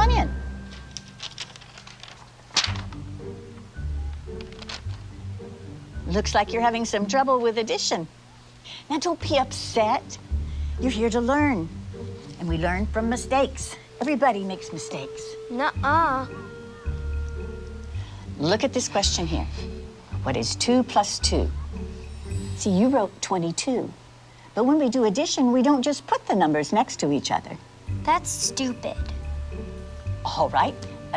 on in. Looks like you're having some trouble with addition. Now, don't be upset. You're here to learn. And we learn from mistakes. Everybody makes mistakes. Nuh-uh. Look at this question here. What is 2 plus 2? See, you wrote 22. But when we do addition, we don't just put the numbers next to each other. That's stupid. All right,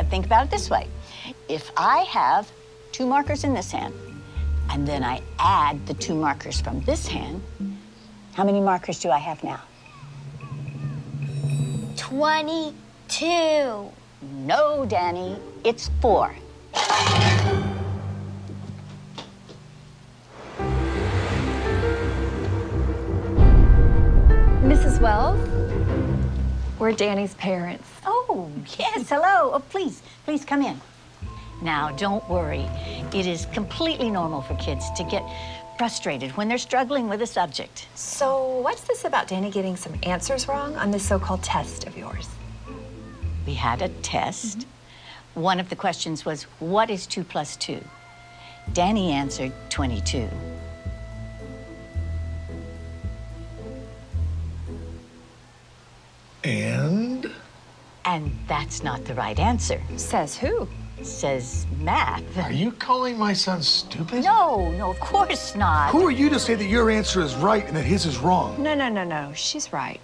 think about it this way. If I have 2 markers in this hand, and then I add the 2 markers from this hand, how many markers do I have now? 22. No, Danny, it's 4. Mrs. Wells, we're Danny's parents. Oh, yes, hello. Oh, please come in. Now, don't worry. It is completely normal for kids to get frustrated when they're struggling with a subject. So what's this about Danny getting some answers wrong on this so-called test of yours? We had a test. One of the questions was, what is 2 plus 2? Danny answered 22. And? And that's not the right answer. Says who? Says math. Are you calling my son stupid? No, of course not. Who are you to say that your answer is right and that his is wrong? No. She's right.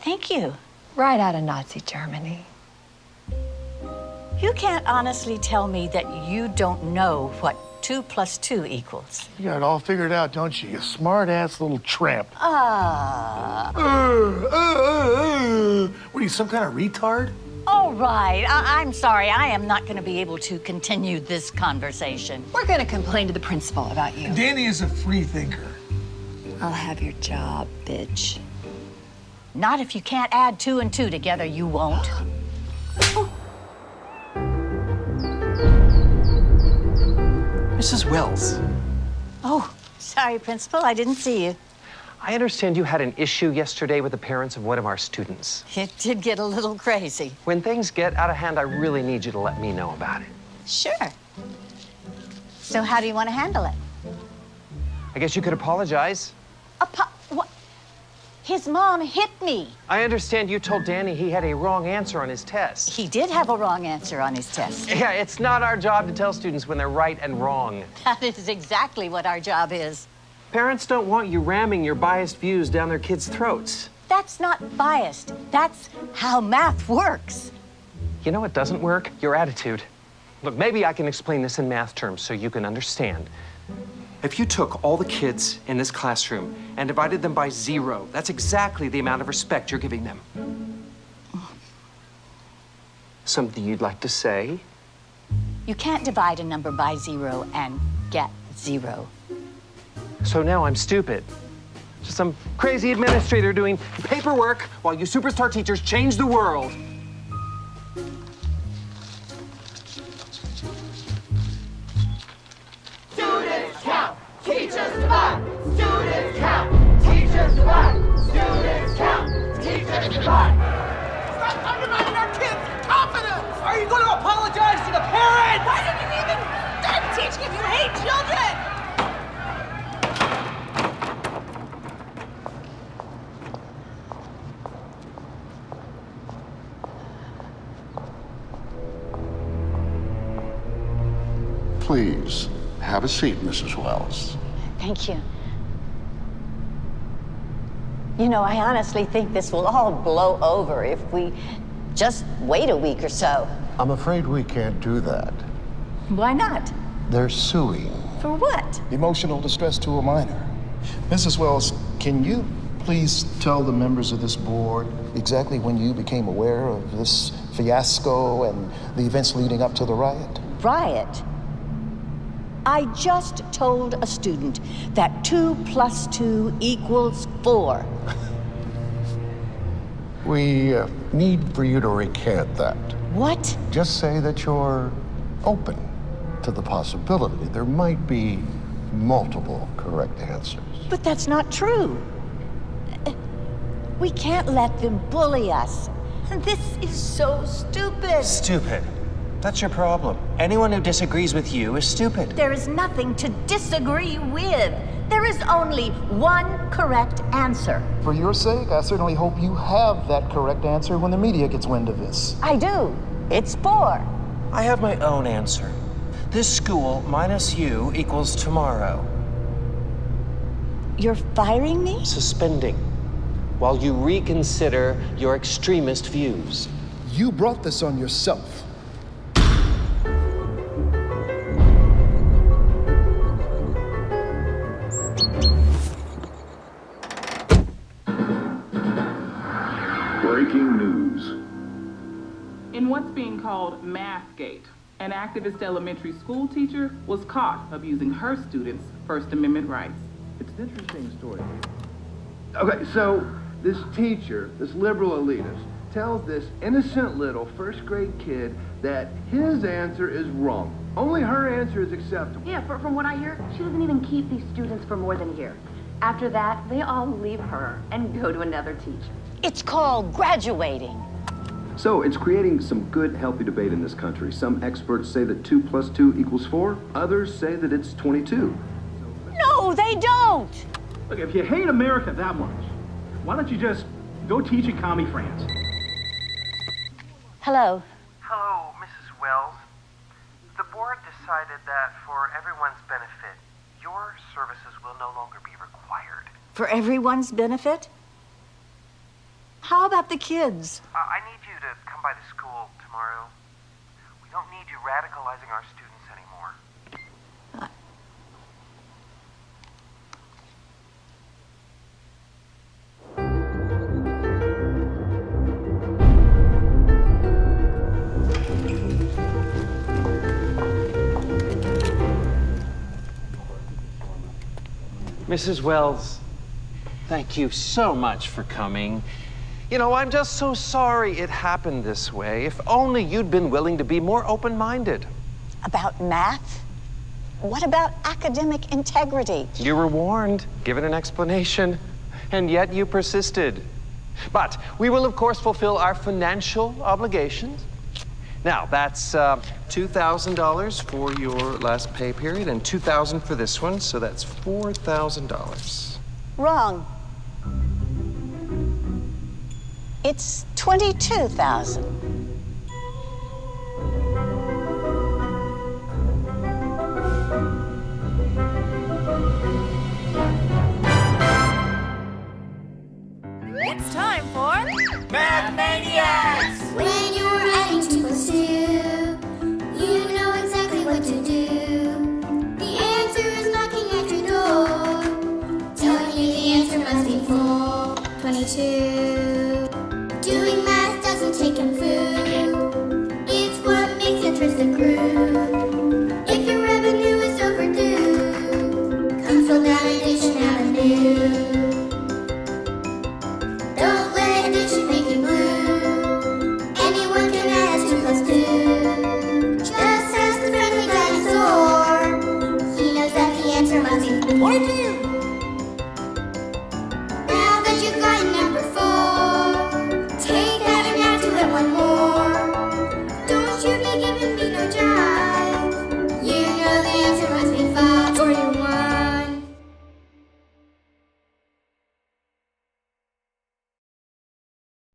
Thank you. Right out of Nazi Germany. You can't honestly tell me that you don't know what 2 plus 2 equals. You got it all figured out, don't you? You smart-ass little tramp. What are you, some kind of retard? All right, I'm sorry. I am not going to be able to continue this conversation. We're gonna complain to the principal about you. Danny is a free thinker. I'll have your job, bitch. Not if you can't add 2 and 2 together, you won't. Mrs. Wells, Oh, sorry, Principal. I didn't see you. I understand you had an issue yesterday with the parents of one of our students. It did get a little crazy. When things get out of hand, I really need you to let me know about it. Sure. So how do you want to handle it? I guess you could apologize. What? His mom hit me. I understand you told Danny he had a wrong answer on his test. He did have a wrong answer on his test. Yeah, it's not our job to tell students when they're right and wrong. That is exactly what our job is. Parents don't want you ramming your biased views down their kids' throats. That's not biased. That's how math works. You know what doesn't work? Your attitude. Look, maybe I can explain this in math terms so you can understand. If you took all the kids in this classroom and divided them by 0, that's exactly the amount of respect you're giving them. Something you'd like to say? You can't divide a number by 0 and get 0. So now I'm stupid. Just some crazy administrator doing paperwork while you superstar teachers change the world. Students count, teachers divide. Students count, teachers divide. Students count, teachers divide. Stop undermining our kids' confidence! Are you going to apologize to the parents? Why did you even start teaching if you hate children? Please, have a seat, Mrs. Wells. Thank you. You know, I honestly think this will all blow over if we just wait a week or so. I'm afraid we can't do that. Why not? They're suing. For what? Emotional distress to a minor. Mrs. Wells, can you please tell the members of this board exactly when you became aware of this fiasco and the events leading up to the riot? Riot? I just told a student that 2 plus 2 equals 4. We need for you to recant that. What? Just say that you're open to the possibility there might be multiple correct answers. But that's not true. We can't let them bully us. This is so stupid. Stupid. That's your problem. Anyone who disagrees with you is stupid. There is nothing to disagree with. There is only one correct answer. For your sake, I certainly hope you have that correct answer when the media gets wind of this. I do. It's 4. I have my own answer. This school minus you equals tomorrow. You're firing me? Suspending. While you reconsider your extremist views. You brought this on yourself. Breaking news. In what's being called Mathgate, an activist elementary school teacher was caught abusing her students' First Amendment rights. It's an interesting story. Okay, so this teacher, this liberal elitist, tells this innocent little first grade kid that his answer is wrong. Only her answer is acceptable. Yeah, from what I hear, she doesn't even keep these students for more than a year. After that, they all leave her and go to another teacher. It's called graduating. So it's creating some good, healthy debate in this country. Some experts say that 2 + 2 = 4. Others say that it's 22. No, they don't. Look, if you hate America that much, why don't you just go teach in commie France? Hello. Hello, Mrs. Wells. The board decided that for everyone's benefit, your services will no longer be required. For everyone's benefit? How about the kids? I need you to come by the school tomorrow. We don't need you radicalizing our students anymore. Mrs. Wells, thank you so much for coming. You know, I'm just so sorry it happened this way. If only you'd been willing to be more open-minded. About math? What about academic integrity? You were warned, given an explanation, and yet you persisted. But we will, of course, fulfill our financial obligations. Now, that's $2,000 for your last pay period and $2,000 for this one, so that's $4,000. Wrong. It's 22,000. It's time for Math Maniacs! When you're adding 2 + 2, you know exactly what to do. The answer is knocking at your door, telling you the answer must be 422. Doing math doesn't take him food. It's what makes interest accrue. If your revenue is overdue, come fill down Addition Avenue. Don't let addition make you blue. Anyone can add 2 + 2. Just ask the friendly dinosaur. He knows that the answer must be 42.